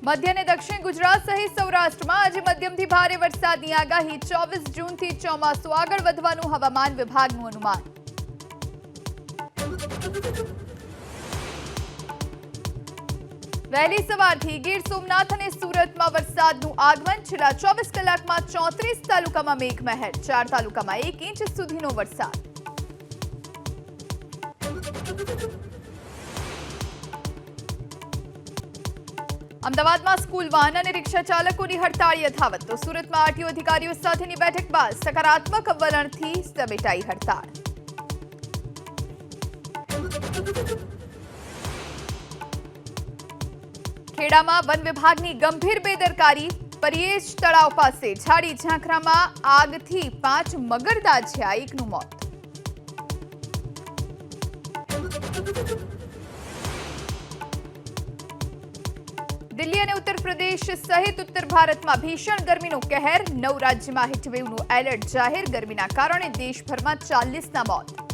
मध्य અને દક્ષિણ ગુજરાત સહિત સૌરાષ્ટ્રમાં આજે મધ્યમથી ભારે વરસાદની આગાહી 24 જૂનથી ચોમાસું આગળ વધવાનું હવામાન વિભાગનું અનુમાન। વહેલી સવારથી ગીર સોમનાથ અને સુરતમાં વરસાદનું આગમન। છેલ્લા 24 કલાકમાં 34 તાલુકામાં મેઘમહેર, 4 તાલુકામાં 1 ઇંચ સુધીનો વરસાદ। અમદાવાદમાં સ્કૂલ વાહન અને રિક્ષા ચાલકોની હડતાળ યથાવત, તો સુરતમાં આરટીઓ અધિકારીઓ સાથેની બેઠક બાદ સકારાત્મક વલણથી સમેટાઈ હડતાળ। ખેડામાં વન વિભાગની ગંભીર બેદરકારી, પરિયેજ તળાવ પાસે ઝાડી ઝાંખરામાં આગથી 5 મગર દાઝ્યા, 1નું મોત। દિલ્હી અને ઉત્તર પ્રદેશ સહિત ઉત્તર ભારતમાં ભીષણ ગરમીનો કહેર, 9 રાજ્યમાં હીટવેવનું એલર્ટ જાહેર। ગરમીના કારણે દેશભરમાં 40ના મોત।